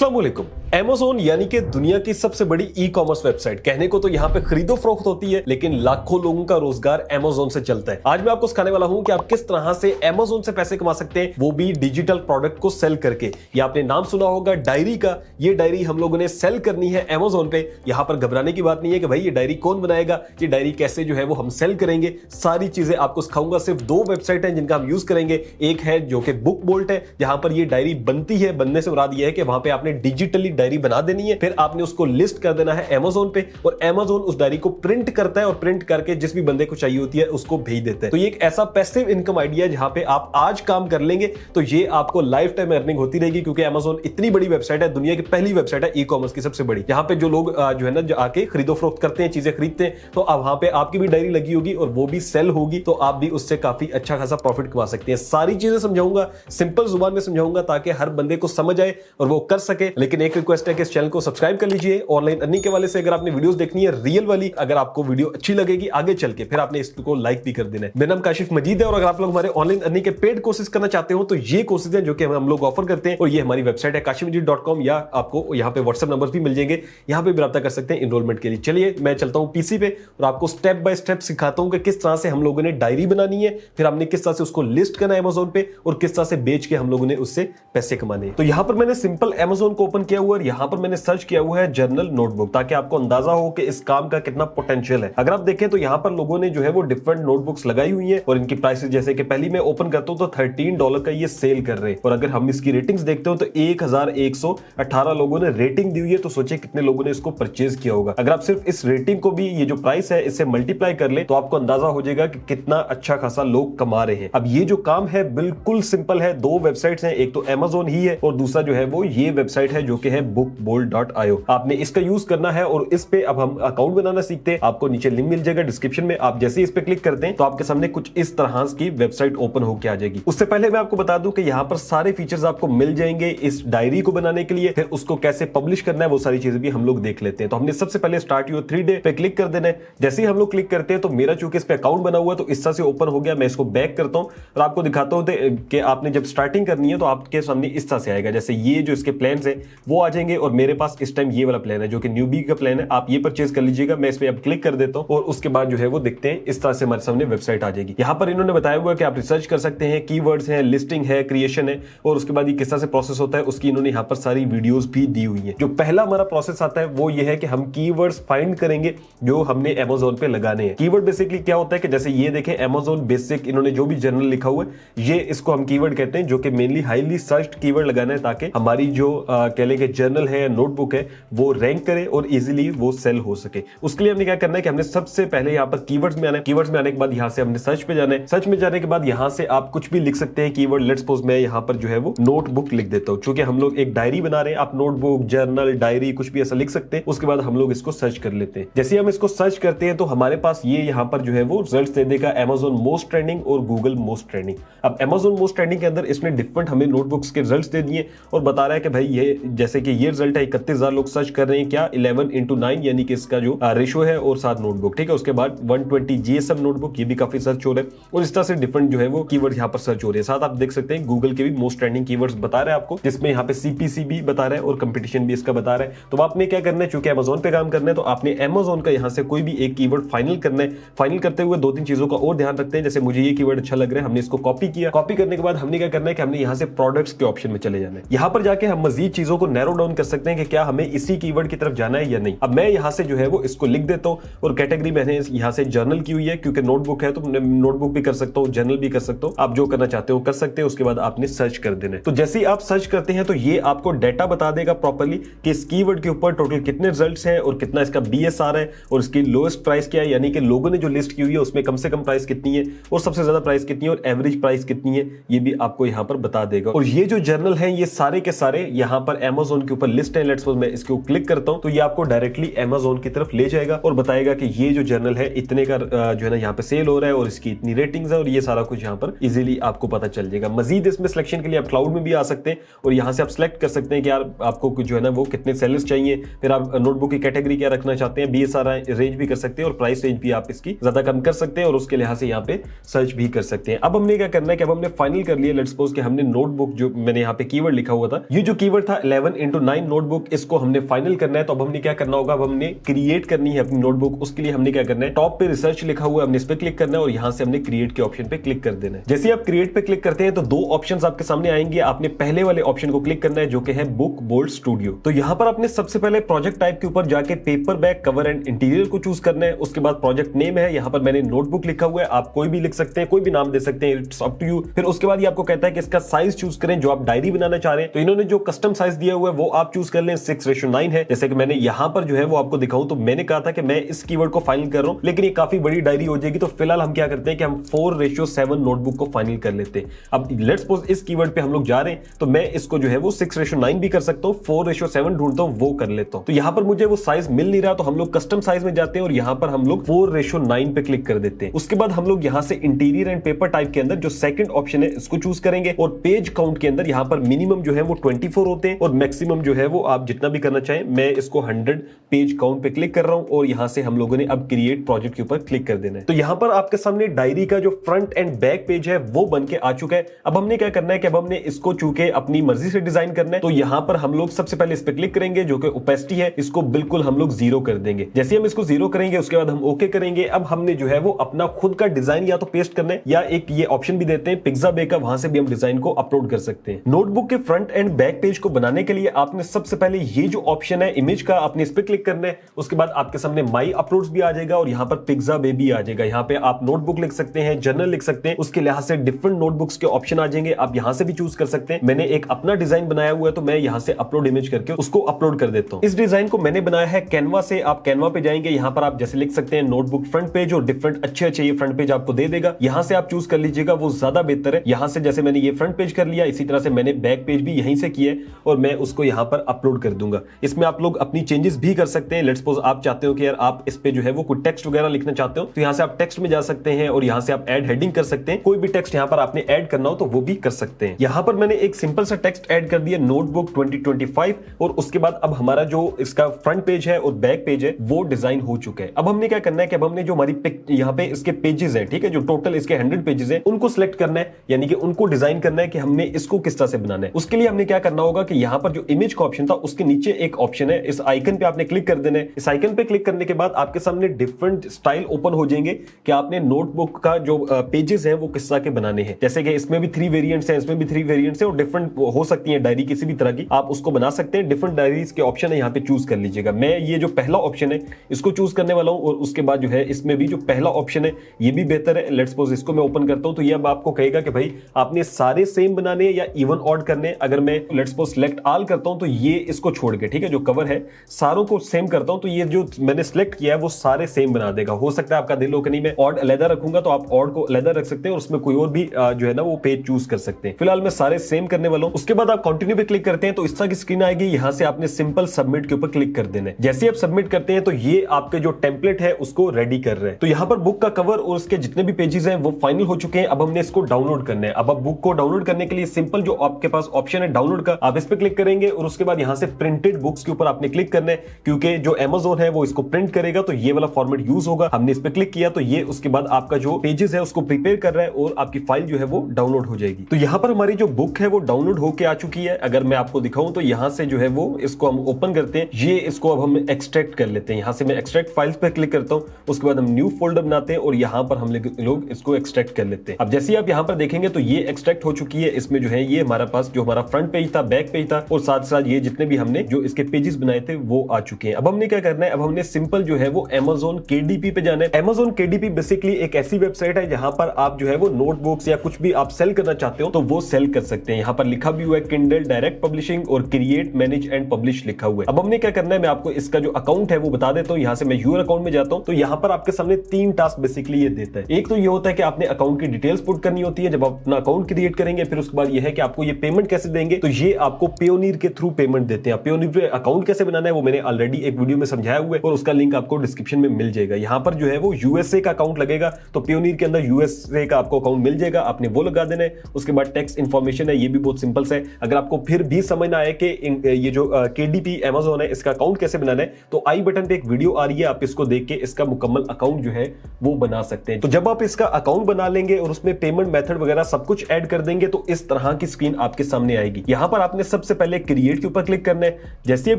अस्सलाम वालेकुम। Amazon यानी कि दुनिया की सबसे बड़ी ई कॉमर्स वेबसाइट। कहने को तो यहाँ पे खरीदो फरोख्त होती है, लेकिन लाखों लोगों का रोजगार Amazon से चलता है। आज मैं आपको सिखाने वाला हूँ कि आप किस तरह से Amazon से पैसे कमा सकते हैं, वो भी डिजिटल प्रोडक्ट को सेल करके। ये आपने नाम सुना होगा डायरी का। ये डायरी हम लोगों ने सेल करनी है Amazon पे। यहाँ पर घबराने की बात नहीं है कि भाई ये डायरी कौन बनाएगा, ये डायरी कैसे जो है वो हम सेल करेंगे। सारी चीजें आपको सिखाऊंगा। सिर्फ दो वेबसाइट है जिनका हम यूज करेंगे। एक है जो कि बुक बोल्ट है, जहां पर ये डायरी बनती है। बनने से मुराद ये है कि वहां पे आपने डिजिटली डायरी बना देनी है, फिर आपने उसको लिस्ट कर देना है Amazon पे, और Amazon उस डायरी को प्रिंट करता है और प्रिंट करके जिस भी बंदे को चाहिए होती है उसको भेज देता है। तो ये एक ऐसा पैसिव इनकम आइडिया है जहां पे आप आज काम कर लेंगे तो ये आपको लाइफ टाइम अर्निंग होती रहेगी, क्योंकि Amazon इतनी बड़ी वेबसाइट है, दुनिया की पहली वेबसाइट है ई कॉमर्स की सबसे बड़ी। यहाँ पे जो लोग जो है ना जो आके खरीदो फरोख्त करते हैं, चीजें खरीदते हैं, तो अब वहां पे आपकी भी डायरी लगी होगी और वो भी सेल होगी, तो आप भी उससे काफी अच्छा खासा प्रॉफिट कमा सकते हैं। सारी चीजें समझाऊंगा, सिंपल जुबान में समझाऊंगा ताकि हर बंदे को समझ आए और वो कर सके। लेकिन एक रिक्वेस्ट है कि इस चैनल को सब्सक्राइब कर लीजिए। ऑनलाइन अर्निंग के वाले से अगर आपने वीडियोस देखनी है रियल वाली, अगर आपको वीडियो अच्छी लगेगी आगे चल के, फिर आपने इसको लाइक भी कर देना है। मेरा नाम काशिफ मजीद है और अगर आप लोग हमारे ऑनलाइन अर्निंग के पेड कोर्सेज करना चाहते हो तो ये कोर्सेज हैं जो कि हम लोग ऑफर करते हैं, और ये हमारी वेबसाइट है kashifmajid.com, या आपको यहाँ पे व्हाट्सएप नंबर भी मिल जाएंगे, यहाँ पे भी रब्ता कर सकते हैं इनरोलमेंट के लिए। चलिए मैं चलता हूँ पीसी पे और आपको स्टेप बाय स्टेप सिखाता हूँ कि किस तरह से हम लोगों ने डायरी बनानी है, फिर हमने किस तरह से उसको लिस्ट करना है Amazon पे, और किस तरह से बेच के हम लोगों ने उससे पैसे कमाने हैं। तो यहाँ पर मैंने सिंपल Amazon को ओपन किया हुआ है, यहाँ पर मैंने सर्च किया हुआ है जर्नल नोटबुक, ताकि आपको अंदाजा हो कि इस काम का कितना पोटेंशियल है। अगर आप देखें तो यहाँ पर लोगों ने जो है वो डिफरेंट नोटबुक्स लगाई हुई हैं और इनकी प्राइसेस, जैसे कि पहली मैं ओपन करता हूँ तो $13 का ये सेल कर रहे हैं, और अगर हम इसकी रेटिंग्स देखते हो तो 1118 लोगों ने रेटिंग दी हुई है। तो सोचिए कितने लोगों ने इसको परचेज किया होगा। अगर आप सिर्फ इस रेटिंग को भी, ये जो प्राइस है, इससे मल्टीप्लाई कर ले तो आपको अंदाजा हो जाएगा कि कितना अच्छा खासा लोग कमा रहे हैं। अब ये जो काम है बिल्कुल सिंपल है। दो वेबसाइट्स हैं, एक तो Amazon ही है और दूसरा जो है वो ये वेबसाइट है जो कि है bookbolt.io। आपने इसका यूज करना है और इस पे अब हम अकाउंट बनाना सीखते हैं। आपको नीचे लिंक मिल जाएगा डिस्क्रिप्शन में। आप जैसे ही इस पे क्लिक करते हैं तो आपके सामने कुछ इस तरह की वेबसाइट ओपन होकर आ जाएगी। उससे पहले मैं आपको बता दूं कि यहाँ पर सारे फीचर्स आपको मिल जाएंगे इस डायरी को बनाने के लिए। फिर उसको कैसे पब्लिश करना है वो सारी चीजें भी हम लोग देख लेते हैं। तो हमने सबसे पहले स्टार्ट योर 3 डे पे क्लिक कर देना है। जैसे ही हम लोग क्लिक करते हैं तो मेरा चूंकि इस पे अकाउंट बना हुआ है तो इस तरह से ओपन हो गया। मैं इसको बैक करता हूं और आपको दिखाता हूं कि आपने जब स्टार्टिंग करनी है तो आपके सामने इस तरह से आएगा। जैसे ये जो इसके प्लान्स है वो आ जाएंगे, और मेरे पास इस टाइम ये वाला प्लान है जो कि न्यूबी का प्लान है। आप ये परचेज कर लीजिएगा। मैं इस पे अब क्लिक कर देता हूं और उसके बाद जो है वो दिखते हैं इस तरह से हमारे सामने वेबसाइट आ जाएगी। यहाँ पर इन्होंने बताया हुआ है कि आप रिसर्च कर सकते हैं, कीवर्ड्स हैं, लिस्टिंग है, क्रिएशन है, और उसके बाद ये किस तरह से प्रोसेस होता है उसकी इन्होंने यहाँ पर सारी वीडियोस भी दी हुई है। जो पहला हमारा प्रोसेस आता है वो ये है कि हम कीवर्ड्स फाइंड करेंगे जो हमने Amazon पे लगाने हैं। कीवर्ड बेसिकली क्या होता है कि जैसे ये देखें Amazon बेसिक, इन्होंने जो भी जर्नल लिखा हुआ है ये इसको हम कीवर्ड कहते हैं, जो कि मेनली हाईली सर्च्ड कीवर्ड लगाना है ताकि हमारी जो कह लें कि जर्नल है, नोटबुक है, वो रैंक करे और इजीली वो सेल हो सके। उसके लिए हमने क्या करना है कि हमने सबसे पहले यहाँ पर कीवर्ड्स में आना है। कीवर्ड्स में आने के बाद यहाँ से हमने सर्च पे जाना है। सर्च में जाने के बाद यहाँ से आप कुछ भी लिख सकते हैं कीवर्ड। लेट्स सपोज मैं यहाँ पर जो है वो नोटबुक लिख देता हूँ, क्योंकि हम लोग एक डायरी बना रहे हैं। आप नोटबुक, जर्नल, डायरी कुछ भी ऐसा लिख सकते हैं। उसके बाद हम लोग इसको सर्च कर लेते हैं। जैसे हम इसको सर्च करते हैं तो हमारे पास ये यहाँ पर जो है वो रिजल्ट दे देगा Amazon मोस्ट ट्रेंडिंग और गूगल मोस्ट ट्रेंडिंग। अब Amazon मोस्ट ट्रेंडिंग के अंदर इसने डिफरेंट हमें नोटबुक्स के रिजल्ट्स दे दिए और बता रहा है कि भाई ये जैसे कि ये रिजल्ट है 31,000 लोग सर्च कर रहे हैं, क्या 11:9 यानी कि इसका जो रेशो है, और 7 नोटबुक। ठीक है, उसके बाद 120 GSM नोटबुक, ये भी काफी सर्च हो रहा है, और इस तरह से डिफरेंट जो है वो कीवर्ड यहाँ पर सर्च हो रहे हैं। साथ आप देख सकते हैं गूगल के भी मोस्ट ट्रेंडिंग कीवर्ड्स बता रहा है आपको, जिसमें यहाँ पे CPC भी बता रहा है और कंपटीशन भी इसका बता रहा है। तो आपने क्या करना है, चूंकि Amazon पे काम करना है तो आपने Amazon का यहाँ से कोई भी एक कीवर्ड फाइनल करना है। फाइनल करते हुए 2-3 चीजों का और ध्यान रखते हैं। जैसे मुझे ये कीवर्ड अच्छा लग रहा है, हमने इसको कॉपी किया। कॉपी करने के बाद हमने क्या करना है कि हमने यहाँ से प्रोडक्ट्स के ऑप्शन में चले जाना है। यहाँ पर जाके हम मजीद चीजों को नैरो डाउन कर सकते हैं कि क्या हमें इसी कीवर्ड की तरफ जाना है या नहीं। अब मैं यहाँ से जो है वो इसको लिख देता हूँ, और कैटेगरी मैंने यहाँ से जर्नल की हुई है, क्योंकि नोटबुक है तो नोटबुक भी कर सकता हूँ, जर्नल भी कर सकता हूँ। आप जो करना चाहते हो कर सकते हैं। उसके बाद आपने सर्च कर देना है। तो जैसे ही आप सर्च करते हैं तो ये आपको डाटा बता देगा प्रॉपर्ली कि इस कीवर्ड के ऊपर टोटल कितने रिजल्ट्स हैं और कितना इसका BSR है, और इसकी लोएस्ट प्राइस क्या है, यानी कि लोगों ने जो लिस्ट की हुई है उसमें कम से कम प्राइस कितनी है और सबसे ज्यादा प्राइस कितनी है और एवरेज प्राइस कितनी है, ये भी आपको यहाँ पर बता देगा। और ये जो जर्नल है ये सारे के सारे यहाँ पर Amazon के ऊपर लिस्ट है। लेट्स सपोज मैं इसको क्लिक करता हूँ तो ये आपको डायरेक्टली Amazon की तरफ ले जाएगा और बताएगा कि ये जो जर्नल है इतने का जो है ना यहाँ पे सेल हो रहा है और इसकी इतनी रेटिंग्स है, और ये सारा कुछ यहाँ पर इजीली आपको पता चल जाएगा। मजीद इसमें सिलेक्शन के लिए आप क्लाउड में भी आ सकते हैं और यहाँ से आप सिलेक्ट कर सकते हैं कि यार आपको जो है ना वो कितने सेलर्स चाहिए, फिर आप नोटबुक की कैटेगरी क्या रखना चाहते हैं, BSR रेंज भी कर सकते हैं और प्राइस रेंज भी आप इसकी ज्यादा कम कर सकते हैं, और उसके लिहाज से यहाँ पे सर्च भी कर सकते हैं। अब हमने क्या करना है कि अब हमने फाइनल कर लिया। लेट्स सपोज कि हमने नोटबुक, जो मैंने यहाँ पे कीवर्ड लिखा हुआ था, ये जो कीवर्ड था 11 6:9 नोटबुक, इसको हमने फाइनल करना है। तो अब हमने क्या करना होगा, अब हमने क्रिएट करनी है अपनी नोटबुक। उसके लिए हमने क्या करना है, टॉप पे रिसर्च लिखा हुआ है, हमने इस पे क्लिक करना है और यहां से हमने क्रिएट के ऑप्शन पे क्लिक कर देना है। जैसे ही आप क्रिएट पे क्लिक करते हैं तो दो ऑप्शंस आपके सामने आएंगे। आपने पहले वाले ऑप्शन को क्लिक करना है जो कि है बुक बोल्ड स्टूडियो। तो यहां पर आपने सबसे पहले प्रोजेक्ट टाइप के ऊपर जाके paper back cover and interior को चूज करना है। उसके बाद प्रोजेक्ट नेम है, यहां पर मैंने नोटबुक लिखा हुआ है, आप कोई भी लिख सकते हैं, कोई भी नाम दे सकते हैं, इट्स अप टू यू। फिर उसके बाद ये आपको कहता है कि इसका साइज चूज करें जो आप डायरी बनाना चाह रहे हैं। तो इन्होंने जो कस्टम साइज दिया हुआ है वो आप चूज कर लें, 6:9 है। जैसे कि मैंने यहां पर जो है वो आपको दिखाऊं तो मैंने कहा था कि मैं इस कीवर्ड को फाइनल कर रहा हूं, लेकिन ये काफी बड़ी डायरी हो जाएगी। तो फिलहाल हम क्या करते हैं कि हम 4:7 नोटबुक को फाइनल कर लेते हैं। अब लेट्स सपोज इस कीवर्ड पे हम लोग जा रहे हैं तो मैं इसको जो है वो 6:9 भी कर सकता हूं, 4:7 ढूंढता हूं वो कर लेता हूं। तो यहां पर मुझे वो साइज मिल नहीं रहा तो हम लोग कस्टम साइज में जाते हैं और यहां पर हम लोग 4:9 पे क्लिक कर देते हैं। उसके बाद हम लोग यहां से इंटीरियर एंड पेपर टाइप के अंदर जो सेकंड ऑप्शन है इसको चूज करेंगे और पेज काउंट के अंदर यहां पर मिनिमम जो है वो 24 होते हैं और मैक्सिमम जो है वो आप जितना भी करना चाहें। मैं इसको 100 पेज काउंट पे क्लिक कर रहा हूं और यहां से हम लोगों ने अब क्रिएट प्रोजेक्ट के ऊपर क्लिक कर देना है। तो यहां पर आपके सामने डायरी का जो फ्रंट एंड बैक पेज है वो बन के आ चुका है। अब हमने क्या करना है कि अब हमने इसको चूंकि अपनी मर्जी से डिजाइन करना है तो यहां पर हम लोग सबसे पहले इस पे क्लिक करेंगे जो कि ओपेसिटी है, इसको बिल्कुल हम लोग 0 कर देंगे। जैसे हम इसको 0 करेंगे उसके बाद हम ओके करेंगे। अब हमने जो है वो अपना खुद का डिजाइन या तो पेस्ट करना है या एक ये ऑप्शन भी देते हैं पिक्साबे का, वहां से भी हम डिजाइन को अपलोड कर सकते हैं। नोटबुक के फ्रंट एंड बैक पेज को बनाने के लिए आपने सबसे पहले ये जो ऑप्शन है इमेज का, आपने इस पे क्लिक करना है। उसके बाद आपके सामने माई अपलोड्स भी आ जाएगा और यहां पर पिक्साबे भी आ जाएगा। यहां पे आप नोटबुक लिख सकते हैं, जर्नल लिख सकते हैं, उसके लिहाज से डिफरेंट नोटबुक्स के ऑप्शन आ जाएंगे, आप यहां से भी चूज कर सकते हैं। मैंने एक अपना डिजाइन बनाया हुआ है तो मैं यहां से अपलोड इमेज करके उसको अपलोड कर देता हूं। इस डिजाइन को मैंने बनाया है कैनवा से। आप कैनवा पे जाएंगे, यहां पर आप जैसे लिख सकते हैं नोटबुक फ्रंट पेज और डिफरेंट अच्छे ये फ्रंट पेज आपको दे देगा। यहां से आप चूज कर लीजिएगा, वो ज्यादा बेहतर है। यहां से जैसे मैंने ये फ्रंट पेज कर लिया, इसी तरह से मैंने बैक पेज भी यहीं से किया और मैं उसको यहां पर अपलोड कर दूंगा। इसमें आप लोग अपनी चेंजेस भी कर सकते हैं। लेट्स सपोज आप चाहते हो कि यार आप इस पे जो है वो कोई टेक्स्ट वगैरह लिखना चाहते हो तो यहां से आप टेक्स्ट में जा सकते हैं और यहां से आप ऐड हेडिंग कर सकते हैं। कोई भी टेक्स्ट यहां पर आपने ऐड करना हो तो वो भी कर सकते हैं। यहां पर मैंने एक सिंपल सा टेक्स्ट ऐड कर दिया, नोटबुक 2025, और उसके बाद अब हमारा जो इसका फ्रंट पेज है और बैक पेज है वो डिजाइन हो चुका है। अब हमने क्या करना है कि अब हमने जो हमारी यहां पे इसके पेजेस हैं, ठीक है, जो टोटल इसके 100 पेजेस हैं उनको सिलेक्ट करना है, यानी कि उनको डिजाइन करना है कि हमने इसको किस तरह से बनाना है। उसके लिए हमने क्या करना होगा कि यहां पर जो इमेज का ऑप्शन था उसके नीचे एक ऑप्शन है, इस आइकन पे आपने क्लिक कर देना है। इस आइकन पे क्लिक करने के बाद आपके सामने डिफरेंट स्टाइल ओपन हो जाएंगे कि आपने नोटबुक का जो पेजेस हैं वो किस तरह के बनाने हैं। जैसे कि इसमें भी 3 वेरिएंट्स हैं, इसमें भी 3 वेरिएंट्स हैं और डिफरेंट हो सकती है डायरी किसी भी तरह की, आप उसको बना सकते हैं। डिफरेंट डायरीज के ऑप्शन है, यहाँ पे चूज कर लीजिएगा। मैं ये जो पहला ऑप्शन है इसको चूज करने वाला हूं और उसके बाद जो है इसमें भी जो पहला ऑप्शन है ये भी बेहतर है। लेट्स सपोज इसको मैं ओपन करता हूं तो ये अब आपको कहेगा कि भाई आपने सारे सेम बनाने या इवन ऑड करने। अगर मैं लेट्स सपोज सिलेक्ट ऑल करता हूं तो ये इसको छोड़ के, ठीक है, जो कवर है सारों को सेम करता हूं तो ये जो मैंने सिलेक्ट किया है वो सारे सेम बना देगा। हो सकता है आपका दिल हो कि नहीं मैं ऑड अलग रखूंगा तो आप ऑड को अलग रख सकते हैं और उसमें कोई और भी जो है ना वो पेज चूज कर सकते हैं। फिलहाल मैं सारे सेम करने वाला हूं। उसके बाद आप कंटिन्यू पे क्लिक करते हैं तो इस तरह की स्क्रीन आएगी। यहां से आपने सिंपल सबमिट के ऊपर क्लिक कर देना है। जैसे आप सबमिट करते हैं तो ये आपके जो टेम्पलेट है उसको रेडी कर रहे हैं। तो यहां पर बुक का कवर और उसके जितने भी पेजेस हैं वो फाइनल हो चुके हैं। अब हमने इसको डाउनलोड करना है। अब आप बुक को डाउनलोड करने के लिए सिंपल जो आपके पास ऑप्शन है डाउनलोड का, आप इस पे क्लिक करेंगे और उसके बाद यहां से प्रिंटेड बुक्स के ऊपर आपने क्लिक करना है, क्योंकि जो Amazon है वो इसको प्रिंट करेगा तो ये वाला फॉर्मेट यूज होगा। हमने इस पे क्लिक किया तो ये उसके बाद आपका जो पेजेस है उसको प्रिपेयर कर रहा है और आपकी फाइल जो है वो डाउनलोड हो जाएगी। तो यहां पर हमारी जो बुक है वो डाउनलोड होके आ चुकी है। अगर मैं आपको दिखाऊं तो यहां से जो है वो इसको हम ओपन करते हैं। ये इसको अब हम एक्सट्रैक्ट कर लेते हैं। यहां से मैं एक्सट्रैक्ट फाइल्स पे क्लिक करता हूं, उसके बाद हम न्यू फोल्डर बनाते हैं और यहां पर हम लोग इसको एक्सट्रैक्ट कर लेते हैं। अब जैसे आप यहां पर देखेंगे तो ये एक्सट्रैक्ट हो चुकी है। इसमें जो है ये हमारा पास जो हमारा फ्रंट पेज था, बैक पेज था और साथ साथ ये जितने भी हमने जो इसके पेजेस बनाए थे वो आ चुके हैं। अब हमने क्या करना है, अब हमने सिंपल जो है वो Amazon KDP पे जाना है। Amazon KDP बेसिकली एक ऐसी वेबसाइट है जहां पर आप जो है वो नोटबुक्स या कुछ भी आप सेल करना चाहते हो तो वो सेल कर सकते हैं। यहां पर लिखा भी हुआ है Kindle डायरेक्ट पब्लिशिंग और क्रिएट मैनेज एंड पब्लिश लिखा हुआ है। अब हमने क्या करना है, मैं आपको इसका जो अकाउंट है वो बता देता हूं। यहां से मैं यूर अकाउंट में जाता हूं तो यहां पर आपके सामने 3 टास्क बेसिकली ये देता है। एक तो ये होता है कि आपने अकाउंट की डिटेल्स पुट करनी होती है जब आप अपना अकाउंट क्रिएट करेंगे। फिर उसके बाद ये है कि आपको ये पेमेंट कैसे देंगे, तो ये आपको पेयोनियर के थ्रू पेमेंट देते हैं। पेयोनियर पे अकाउंट कैसे बनाना है वो मैंने ऑलरेडी एक वीडियो में समझाया हुआ है और उसका लिंक आपको डिस्क्रिप्शन में मिल जाएगा। यहां पर जो है वो यूएसए का अकाउंट लगेगा तो पेयोनियर के अंदर यूएसए का आपको अकाउंट मिल जाएगा, आपने वो लगा देना है। उसके बाद टैक्स इन्फॉर्मेशन है, ये भी बहुत सिंपल है। अगर आपको फिर भी समझ ना आए कि ये जो KDP Amazon है इसका अकाउंट कैसे बनाना है तो आई बटन पे एक वीडियो आ रही है, आप इसको देख के इसका मुकम्मल अकाउंट जो है वो बना सकते हैं। तो जब आप इसका अकाउंट बना लेंगे और उसमें पेमेंट मेथड वगैरह सब कुछ ऐड कर देंगे तो इस तरह की स्क्रीन आपके सामने आएगी। यहां पर आपने सबसे पहले क्रिएट क्रिएट के ऊपर क्लिक करना है। जैसे आप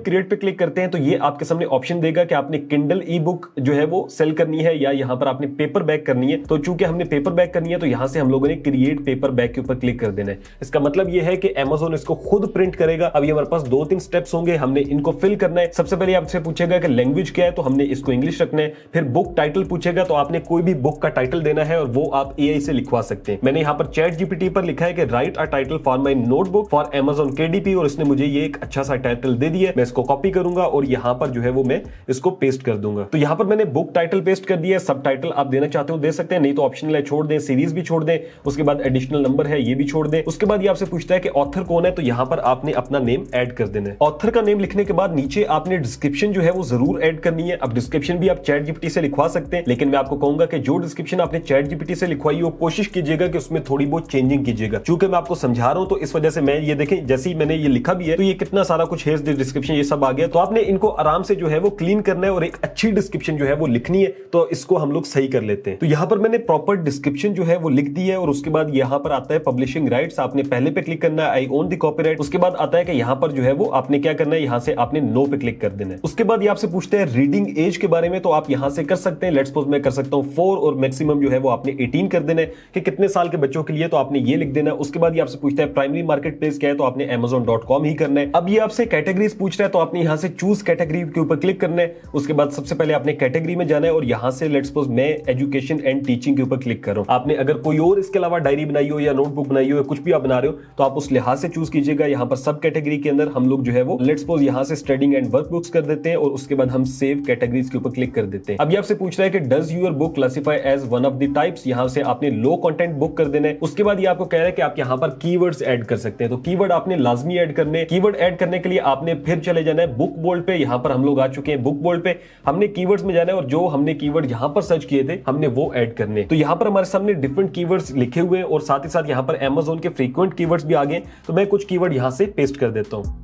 क्रिएट पे क्लिक करते हैं तो ये आपके सामने ऑप्शन देगा कि आपने किंडल ई बुक जो है वो सेल करनी है या यहाँ पर आपने पेपर बैग करनी है। तो चूंकि हमने पेपर बैग करनी है तो यहां से हम लोगों ने क्रिएट पेपर बैग के ऊपर क्लिक कर देना है। इसका मतलब ये है कि Amazon इसको खुद प्रिंट करेगा। अब ये हमारे पास 2-3 स्टेप्स होंगे, हमने इनको फिल करना है। सबसे पहले आपसे पूछेगा कि लैंग्वेज क्या है, तो हमने इसको इंग्लिश रखना है। फिर बुक टाइटल पूछेगा, तो आपने कोई भी बुक का टाइटल देना है और वो आप AI से लिखवा सकते हैं। मैंने यहाँ पर चैट जीपीटी पर लिखा है कि right a title for my notebook for Amazon KDP और इसने मुझे ये एक अच्छा सा टाइटल दे दिया। मैं इसको कॉपी करूंगा और यहाँ पर जो है वो मैं इसको पेस्ट कर दूंगा। तो यहाँ पर मैंने बुक टाइटल पेस्ट कर दिया। सब टाइटल आप देना चाहते हो दे सकते हैं, नहीं तो ऑप्शनल है छोड़ दें, सीरीज भी छोड़ दें, उसके बाद एडिशनल नंबर है ये भी छोड़ दें। उसके बाद ये आपसे पूछता है कि ऑथर कौन है, तो यहाँ पर आपने अपना नेम ऐड कर देना है। ऑथर का नेम लिखने के बाद नीचे आपने डिस्क्रिप्शन जो है वो जरूर ऐड करनी है। अब डिस्क्रिप्शन भी आप चैट जीपीटी से लिखवा सकते हैं, लेकिन मैं आपको कहूंगा कि जो डिस्क्रिप्शन आपने चैट जीपीटी से लिखवाई हो कोशिश कीजिएगा कि उसमें थोड़ी बहुत चेंजिंग कीजिएगा। चूंकि मैं आपको समझा रहा हूं तो इस वजह से मैं ये देखें, जैसे ही मैंने ये लिखा भी है तो ये कितना सारा कुछ है डिस्क्रिप्शन, ये सब आ गया। तो आपने इनको आराम से जो है वो क्लीन करना है और एक अच्छी डिस्क्रिप्शन जो है वो लिखनी है। तो इसको हम लोग सही कर लेते हैं। तो यहाँ पर मैंने प्रॉपर डिस्क्रिप्शन जो है वो लिख दी है और उसके बाद यहाँ पर आता है पब्लिशिंग राइट्स, आपने पहले पे क्लिक करना है आई ओन द कॉपीराइट। उसके बाद आता है कि यहाँ पर जो है वो आपने क्या करना है, यहाँ से आपने नो पे क्लिक कर देना है। उसके बाद ये आपसे पूछते हैं रीडिंग एज के बारे में, तो आप यहाँ से कर सकते हैं। लेट्स सपोज मैं कर सकता हूँ 4 और मैक्सिमम जो है वो आपने 18 कर देना है कि कितने साल के बच्चों के लिए, तो आपने ये लिख देना है। उसके बाद ये आपसे पूछता है प्राइमरी मार्केट प्लेस क्या है, तो आपने amazon.com ही करना है। अब ये आपसे कैटेगरीज पूछ रहा है, तो आपने यहाँ से चूज कैटेगरी के ऊपर क्लिक करना है। उसके बाद सबसे पहले आपने कैटेगरी में जाना है और यहाँ से लेट्स सपोज मैं एजुकेशन एंड टीचिंग के ऊपर क्लिक कर रहा हूं। आपने अगर कोई और इसके अलावा डायरी बनाई हो या नोटबुक बनाई हो या कुछ भी आप बना रहे हो तो आप उस लिहाज से चूज कीजिएगा। यहाँ पर सब कैटेगरी के अंदर हम लोग जो है वो लेट्स सपोज यहाँ से स्टडिंग एंड वर्क बुक्स कर देते हैं और उसके बाद हम सेव कैटेगरीज के ऊपर क्लिक कर देते हैं। अब ये आपसे पूछ रहा है कि does your book classify as one of the types, यहाँ से आपने लो कंटेंट बुक कर देना है। उसके बाद ये आपको कह रहा है कि आप यहाँ पर कीवर्ड्स ऐड कर सकते हैं, तो कीवर्ड आपने लाजमी ऐड करने। कीवर्ड ऐड करने के लिए आपने फिर चले जाना है बुक बोल्ड पे। यहाँ पर हम लोग आ चुके हैं बुक बोल्ड पे, हमने कीवर्ड्स में जाना है और जो हमने कीवर्ड यहाँ पर सर्च किए थे हमने वो ऐड करने। तो यहाँ पर हमारे सामने डिफरेंट कीवर्ड्स लिखे हुए हैं और साथ ही साथ यहाँ पर Amazon के फ्रीक्वेंट कीवर्ड्स भी आ गए। तो मैं कुछ कीवर्ड यहाँ से पेस्ट कर देता हूँ।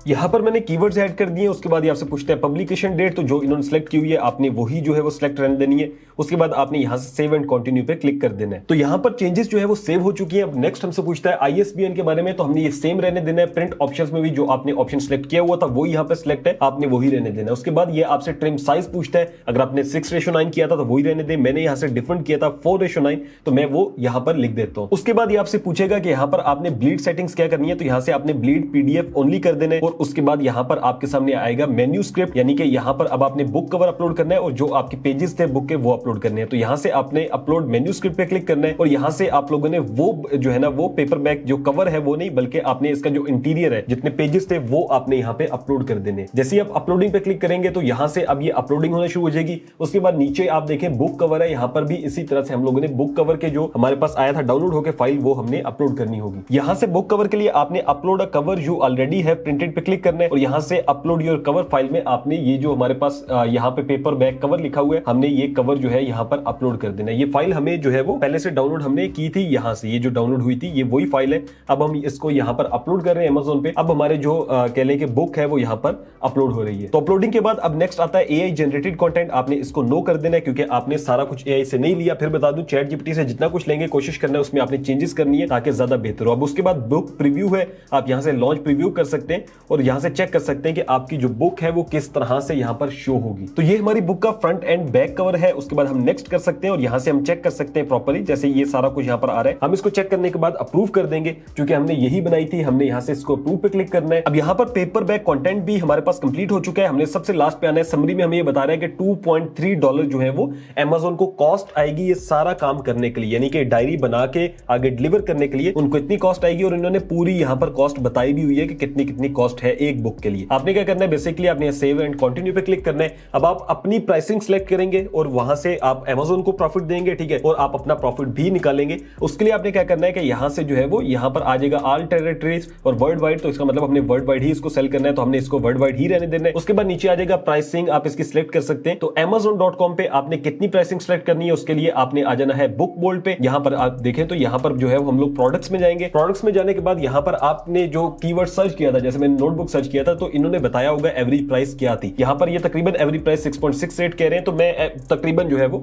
यहां पर मैंने कीवर्ड्स ऐड कर दिए। उसके बाद ये आपसे पूछता है पब्लिकेशन डेट, तो जो इन्होंने सेलेक्ट की हुई है आपने वही जो है वो सिलेक्ट रहने देनी है। उसके बाद आपने यहां से सेव एंड कंटिन्यू पे क्लिक कर देना है। तो यहां पर चेंजेस जो है वो सेव हो चुकी है। अब नेक्स्ट हमसे पूछता है ISBN के बारे में, तो हमने ये सेम रहने देना है। प्रिंट ऑप्शंस में भी जो आपने ऑप्शन सिलेक्ट किया हुआ था वो यहाँ पे सिलेक्ट है, आपने वही रहने देना है। उसके बाद ये आपसे ट्रिम साइज पूछता है, अगर आपने 6:9 किया था तो वही रहने दे। मैंने यहाँ से डिफरेंट किया था 4:9, तो मैं वो यहाँ पर लिख देता हूँ। उसके बाद ये आपसे पूछेगा कि यहाँ पर आपने ब्लीड सेटिंग्स क्या करनी है, तो यहाँ से आपने ब्लीड PDF ओनली कर देना है और उसके बाद यहाँ आपके सामने आएगा मेन्यू स्क्रिप्ट, यानी कि यहाँ पर अब आपने बुक कवर अपलोड करना है और जो आपके पेजेस थे बुक के वो अपलोड करने हैं। तो यहाँ से आपने अपलोड मेन्यू स्क्रिप्ट पे क्लिक करना है और यहाँ से आप लोगों ने वो जो है ना वो पेपर बैग जो कवर है वो नहीं, बल्कि आपने इसका जो इंटीरियर है जितने पेजेस थे वो आपने यहाँ पे अपलोड कर देने। जैसे आप अपलोडिंग पे क्लिक करेंगे तो यहाँ से अब ये अपलोडिंग होना शुरू हो जाएगी। उसके बाद नीचे आप देखें बुक कवर है, यहाँ पर भी इसी तरह से हम लोगों ने बुक कवर के जो हमारे पास आया था डाउनलोड होकर फाइल वो हमने अपलोड करनी होगी। यहाँ से बुक कवर के लिए आपने upload a cover you already है प्रिंटेड पे क्लिक करना है और यहाँ से अपलोड योर कवर फाइल में आपने ये जो हमारे पास यहाँ पे पेपर बैग कवर लिखा हुआ है हमने ये कवर जो है यहाँ पर अपलोड कर देना है। ये फाइल हमें जो है वो पहले से डाउनलोड हमने की थी, यहाँ से ये जो डाउनलोड हुई थी ये वही फाइल है। अब हम इसको यहाँ पर अपलोड कर रहे हैं Amazon पे। अब हमारे जो कह लें कि बुक है वो यहाँ पर अपलोड हो रही है। तो अपलोडिंग के बाद अब नेक्स्ट आता है AI जनरेटेड कंटेंट, आपने इसको नो कर देना है क्योंकि आपने सारा कुछ AI से नहीं लिया। फिर बता दूं चैट जीपीटी से जितना कुछ लेंगे कोशिश करना है उसमें आपने चेंजेस करनी है ताकि ज्यादा बेहतर हो। अब उसके बाद बुक प्रीव्यू है, आप यहाँ से लॉन्च प्रीव्यू कर सकते हैं और यहाँ से चेक कर सकते हैं कि आपकी जो बुक है वो किस तरह से यहाँ पर शो होगी। तो ये हमारी बुक का फ्रंट एंड बैक कवर है। उसके बाद हम नेक्स्ट कर सकते हैं और यहाँ से हम चेक कर सकते हैं प्रॉपर्ली, जैसे ये सारा कुछ यहाँ पर आ रहा है। हम इसको चेक करने के बाद अप्रूव कर देंगे क्योंकि हमने यही बनाई थी। हमने यहाँ से इसको अप्रूव पे क्लिक करना है। अब यहाँ पर पेपर बैग कंटेंट भी हमारे पास कंप्लीट हो चुका है। हमने सबसे लास्ट पे आना है। समरी में हमें ये बता रहा है कि $2.3 जो है वो Amazon को कॉस्ट आएगी ये सारा काम करने के लिए, यानी कि डायरी बना के आगे डिलीवर करने के लिए उनको इतनी कॉस्ट आएगी और इन्होंने पूरी यहाँ पर कॉस्ट बताई भी हुई है कि कितनी कितनी कॉस्ट है एक बुक के लिए। आपने क्या करना है, बेसिकली आपने सेव एंड कंटिन्यू पे क्लिक करना है। अब आप अपनी प्राइसिंग सिलेक्ट करेंगे और वहां से आप Amazon को प्रॉफिट देंगे, ठीक है, और आप अपना प्रॉफिट भी निकालेंगे। उसके लिए आपने क्या करना है कि यहां से जो है वो यहां पर आ जाएगा ऑल टेरिटरीज और वर्ल्ड वाइड, तो इसका मतलब हमने वर्ल्ड वाइड ही इसको सेल करना है, तो हमने इसको वर्ल्ड वाइड ही रहने देना है। उसके बाद नीचे आ जाएगा प्राइसिंग, आप इसकी सिलेक्ट कर सकते हैं। तो Amazon.com पे आपने कितनी प्राइसिंग सिलेक्ट करनी है उसके लिए आपने आ जाना है बुक बोल्ड पे। यहां पर आप देखें तो यहां पर जो है हम लोग प्रोडक्ट्स में जाएंगे। प्रोडक्ट्स में जाने के बाद यहां पर आपने जो कीवर्ड सर्च किया था, जैसे मैंने नोटबुक सर्च किया था तो इन्होंने बताया होगा एवरेज प्राइस क्या थी। यहाँ पर ये तकरीबन एवरेज प्राइस 6.68 कह रहे हैं, तो मैं तकरीबन जो है वो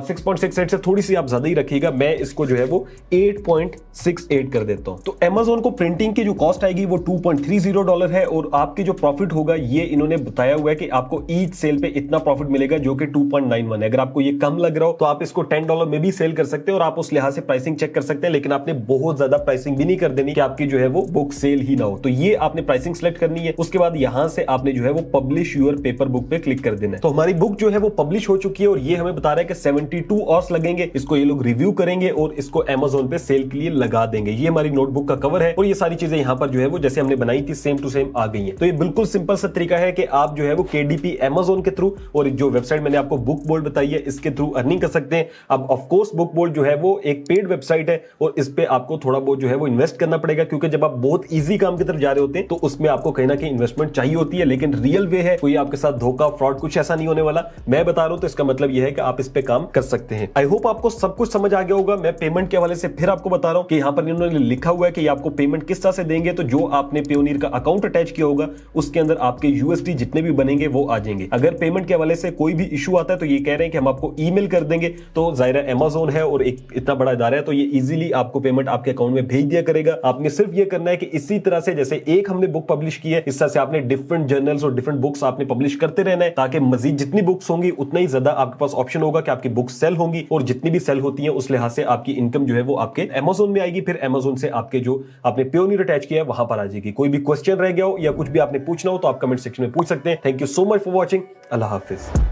6.68 से थोड़ी सी आप ज्यादा ही रखिएगा, मैं इसको जो है वो 8.68 कर देता हूं। तो Amazon को प्रिंटिंग की जो कॉस्ट आएगी वो $2.30 है और आपकी जो प्रॉफिट होगा ये इन्होंने बताया हुआ है कि आपको ईच सेल पे इतना प्रॉफिट मिलेगा जो कि 2.91 है। अगर आपको ये कम लग रहा हो तो आप इसको $10 में भी सेल कर सकते हैं और आप उस लिहाज से प्राइसिंग चेक कर सकते हैं, लेकिन आपने बहुत ज्यादा प्राइसिंग भी नहीं कर देनी कि आपकी जो है वो बुक सेल ही ना हो। तो ये आपने प्राइसिंग सेलेक्ट करनी है, उसके बाद यहां से आपने जो है वो पब्लिश यूर पेपर बुक पे क्लिक कर देना है। तो हमारी बुक जो है वो पब्लिश हो चुकी है और ये हमें बता रहा है कि 72 आवर्स लगेंगे, इसको ये लोग रिव्यू करेंगे और इसको Amazon पे सेल के लिए लगा देंगे। ये हमारी नोटबुक का कवर है और ये सारी चीजें यहाँ पर जो है वो जैसे हमने बनाई थी सेम टू सेम आ गई है। तो ये बिल्कुल सिंपल सा तरीका है कि आप जो है वो KDP Amazon के थ्रू और जो वेबसाइट मैंने आपको बुक बोल्ड बताई है इसके थ्रू अर्निंग कर सकते हैं। अब ऑफ कोर्स बुक बोल्ड जो है वो एक पेड वेबसाइट है और इस पे आपको थोड़ा बहुत जो है वो इन्वेस्ट करना पड़ेगा, क्योंकि जब आप बहुत इजी काम की तरफ जा रहे होते हैं तो उसमें आपको कहीं ना कहीं इन्वेस्टमेंट चाहिए होती है, लेकिन रियल वे है, कोई आपके साथ धोखा फ्रॉड कुछ ऐसा नहीं होने वाला। मैं बता रहा हूं तो इसका मतलब यह है कि आप इस पे काम कर सकते हैं। आई होप आपको सब कुछ समझ आ गया होगा। मैं पेमेंट के हवाले से फिर आपको बता रहा हूं कि यहां पर इन्होंने लिखा हुआ है कि आपको पेमेंट किस तरह से देंगे। तो जो आपने पेयोनियर का अकाउंट अटैच किया होगा उसके अंदर आपके USD जितने भी बनेंगे वो आ जाएंगे। अगर पेमेंट के हवाले से कोई भी इशू आता है तो ये कह रहे हैं कि हम आपको ईमेल कर देंगे। तो जाहिर Amazon है और एक इतना बड़ा इदारा है तो ये इजीली आपको पेमेंट आपके अकाउंट में भेज दिया करेगा। आपने सिर्फ ये करना है कि इसी तरह से जैसे एक हमने बुक पब्लिश की है इस तरह से आपने डिफरेंट जर्नल्स और डिफरेंट बुक्स आपने पब्लिश करते रहना है, ताकि मजीद जितनी बुक्स होंगी उतना ही ज्यादा आपके पास ऑप्शन होगा कि आपकी बुक्स सेल होंगी और जितनी भी सेल होती है उस लिहाज से आपकी इनकम जो है वो आपके Amazon में आएगी। फिर Amazon से आपके जो आपने पेयोनियर अटैच किया है वहां पर आ जाएगी। कोई भी क्वेश्चन रह गया हो या कुछ भी आपने पूछना हो तो आप कमेंट सेक्शन में पूछ सकते हैं। Thank you so much for watching. Allah Hafiz.